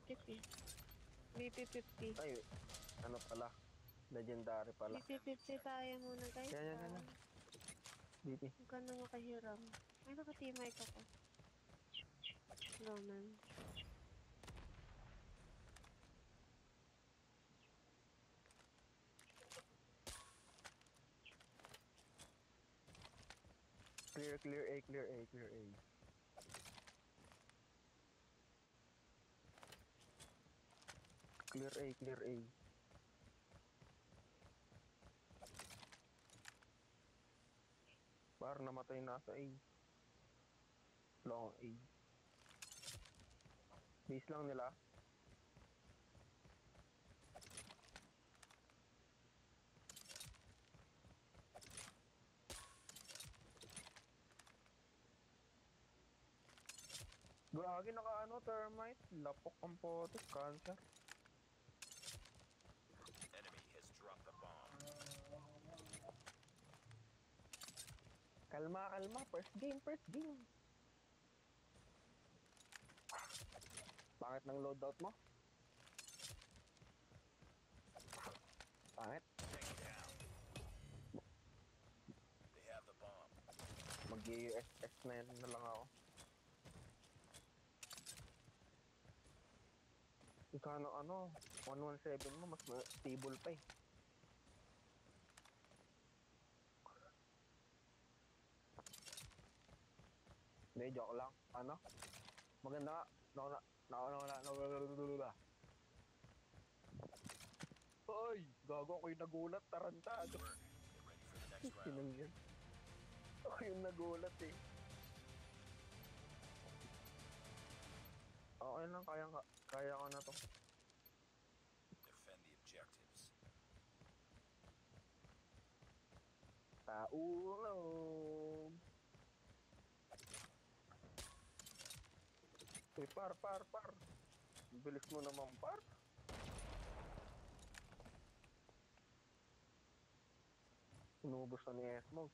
Mythic eh. BP50. Ay, ano pala? Legendary pala. BP50 tayo muna guys Yan, yan, ha. yan, yan. BP. Huwag ka na makahiram. Ay, nakatimay ka pa. Ronan. Clear, clear A, clear A, clear A. Clear A, clear A. Par, namatay na sa A. Long A. Base lang nila. Gagi naka ano, thermite. Lapok ang potes, cancer. Enemy has dropped the bomb. Kalma, kalma. First game, first game. Pangit ng loadout mo? Pangit. Take down. They have the bomb. Mag-USS na yan na lang ako. Ikano ano, 117 mo, mas stable pa eh. Hindi, joke lang. Ano? Maganda nga. Wala. Hoy! Gago ako yung nagulat, tarantado. Get ready for the next round. Sinang yan? Ako yung nagulat eh. Okay lang, kaya ko na to. Defend the objectives. Taulog! Uy, par. Bilis mo naman, par. Inubos na ni Esmog.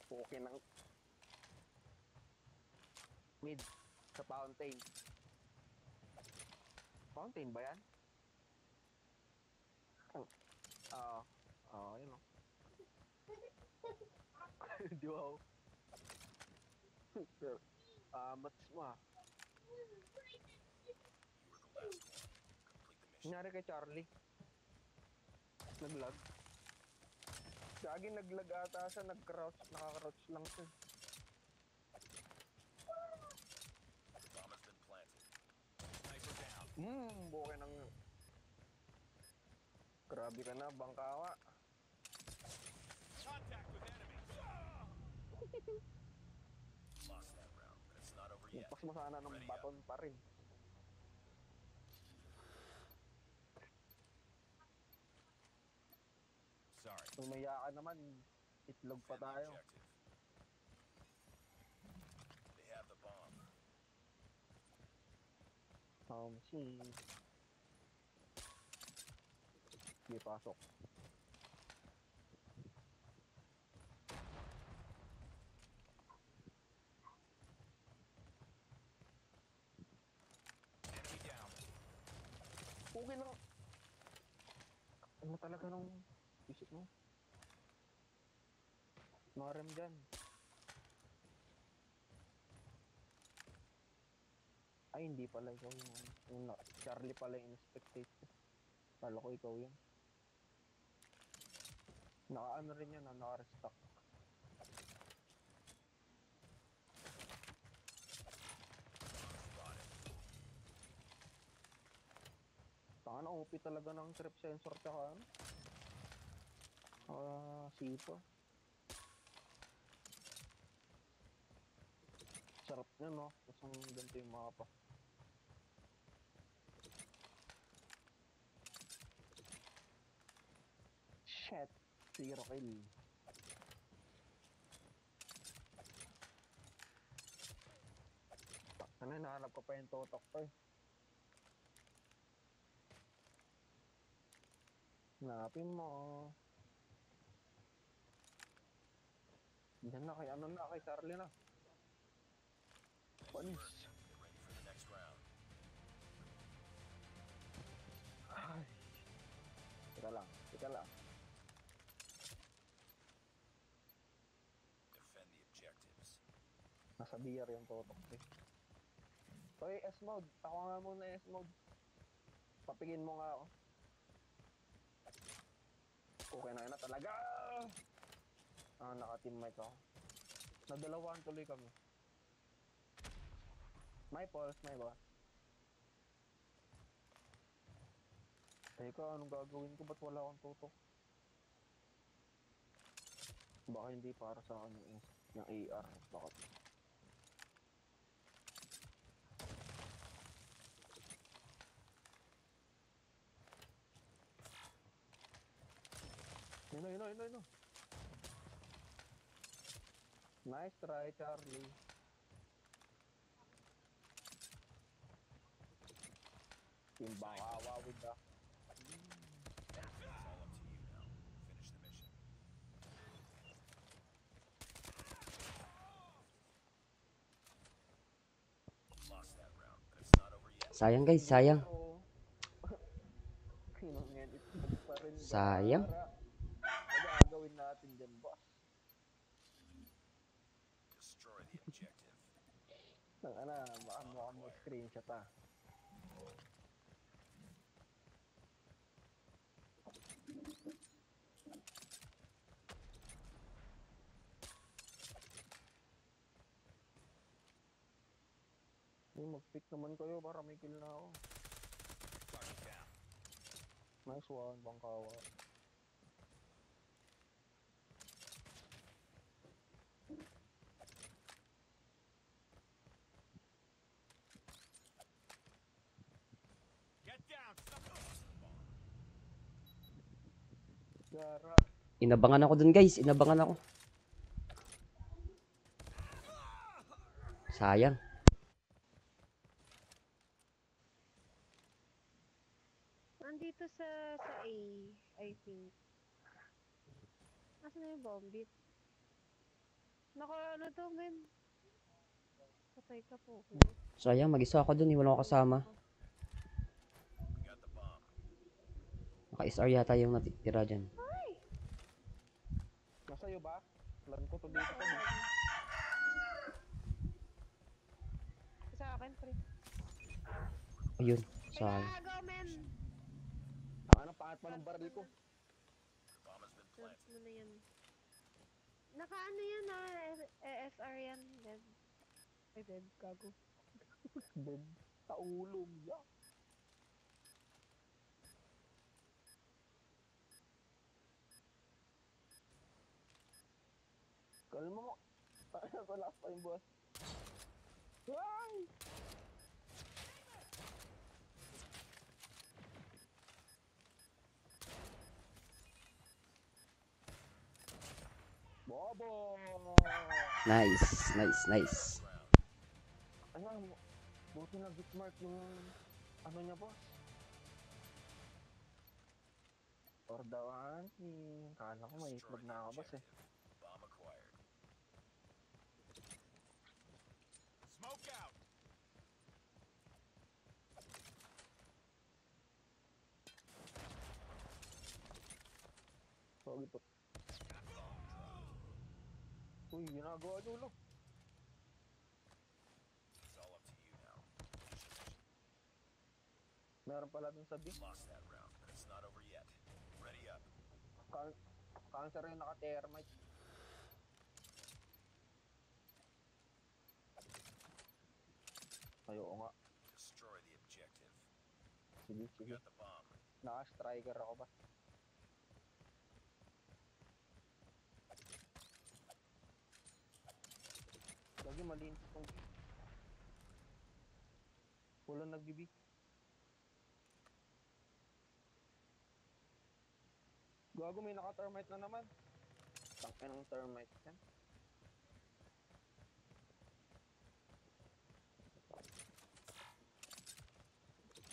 Okay ng mid sa fountain. Fountain ba yan? Yun o. Di ba? Mats mo ah. You were the last one. Complete the mission. Nangyari kay Charlie. Naglag. Gagi naglag ata siya, nakaka-crouch lang siya. Bomb has been planted. Sniper down. Buke ng... Grabe ka na, bangkawa. Contact with enemy. Lost that round, but it's not over yet. Pas mo sana ng Ready baton pa rin. Sorry. Umaya ka naman, itlog pa Defend the tayo. objective. They have the bomb. Sige, pasok. Enemy down. Okay lang. Ano talaga nung isip mo? Marem dyan. Ay, hindi pala ikaw yung Charlie pala yung spectate. Kala ko ikaw yun. Naka-ano rin yan, naka-restock. Spotted. Saka na OP talaga ng trip sensor tsaka ano. Sipa. Sarap nyo no, kasang ganito yung mapa. Shit! 0 kill. Ano, nahanap ko pa yung totok ko eh. Hanapin mo. Diyan na kay ano na, kay Charlie na. Panis. Get ready for the next round. Ay. Teka lang, teka lang. Defend the objectives. Nasa BR yung totok eh. Hoy, S-mode. Ako nga muna S-mode. Papigin mo nga ako. Okay na yun na talaga. Naka-teammate ako. Nadalawahan tuloy kami. May pulse, may ba? Teka, anong gagawin ko? Ba't wala akong tutok? Baka hindi para sa akin yung AR. Bakit? Yun. Nice try, Charlie. Yung bakawa with the... It's all up to you now. Finish the mission. Lost that round, but it's not over yet. Sayang guys, sayang. Kinungin itlog pa rin. Sayang. Ano gagawin natin dyan, boss? Destroy the objective. Baka mo screenshot ah. Mag-pick naman kayo para may kill na ako. Target down. Nice one, bangkawa. Get down. Gara. Inabangan ako dun guys, inabangan ako. Sayang. Nandito sa A, I think. Nasaan na yung bombit? Naka ano to, men? Patay ka po. Sayang, mag-isa ako dun, wala ako kasama. We got the bomb. Naka-SR yata yung natitira dyan. Nasa'yo ba? Plan ko to dito pa. Sa akin, pre. Ayun, sayang. Go, men! Ano, pangat pa ng baril ko. The bomb has been Jump planted. mo na yan. Naka-ano yan ESR yan. Dead. Ay, dead. Gago. Dead. Taulong, ya. Kalma mo. Wala pa yung boss. Ay! Bobo! Nice, nice, nice. Ano, buti na bitmark yung ano niya, boss. Or dawan, kala ko may Destroy itlog the na ako, boss eh. objective. Bomb acquired. Smoke out. Sorry po. Uy, ginagawa niyo ulo. It's all up to you now. Meron pala dun sa B. Lost that round, but it's not over yet. Ready up. Cancer yung naka-thermite. Ayoko nga. Destroy the objective. Sige, We sige. got the bomb. Naka-striker ako ba? Lagi malinis tong... Walang nagbibig. Gago, may naka-thermite na naman. Tangin ng thermite yan.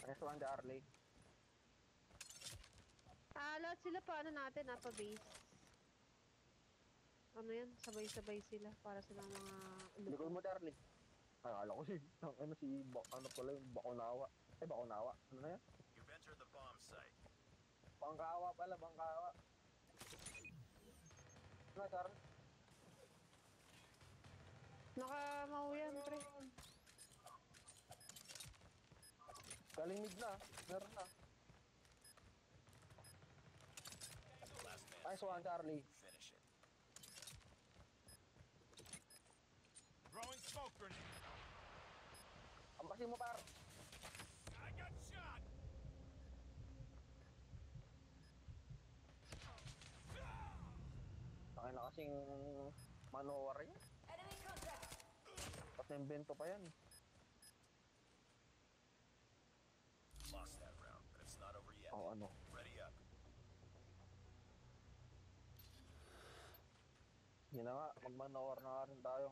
Nice one, Darley. Talo lahat sila, paano natin, pa base. Ano yan, sabay-sabay sila para sa mga Likod mo, Charlie. Ay, akala ko si, ano si, ano pala yung Bakunawa. Bakunawa. Ano na yan? You've entered the bomb site. Bangkawa pala, Bangkawa. Ano, Charlie? Nakamaw yan, pre. Galing mid na. Meron na. Last man Nice one, Charlie. finish it. Throwing smoke grenade. Ampasin mo, par. I got shot. Akin na kasing manowar yan. Tapos na-invento pa yan. Lost that round, but it's not over yet. O ano. Ready up. Yun na nga, mag-manowar na nga rin tayo.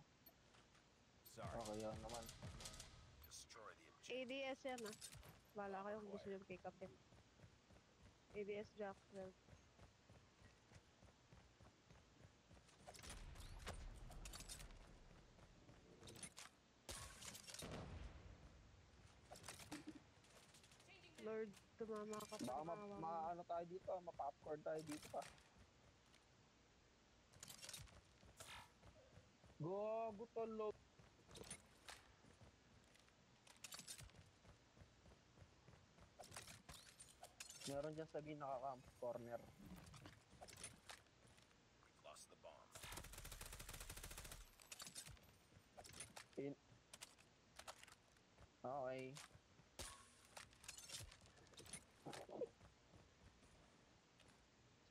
Sorry. Okay, yan naman. Destroy the objective. ADS yan, Bala kayo kung gusto yung pick upin. ADS Jackwell. Lord, tumama ka pa. Baka ano tayo dito, ma-popcorn tayo dito pa. Gago talo. Meron dyan sa ginaka-camp corner. We've lost the bomb. Okay.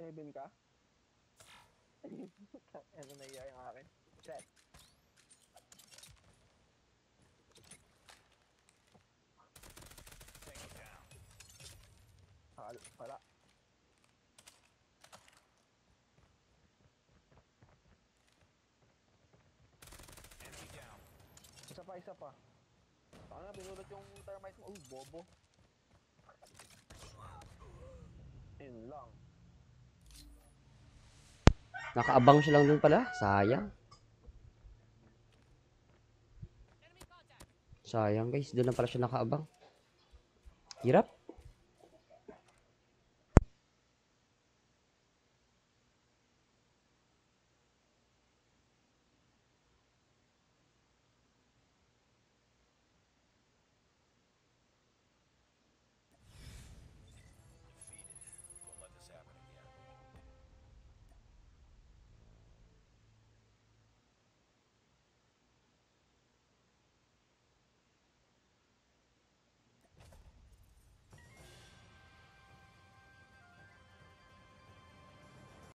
Seven ka? Ano na yung akin? Set. Take it down. Wala. Enemy down. Isa pa. Ano, pinulot yung thermite mo. Bobo. Yun lang. Nakaabang siya lang dun pala. Sayang. Sayang guys, doon na pala siya nakaabang. Hirap.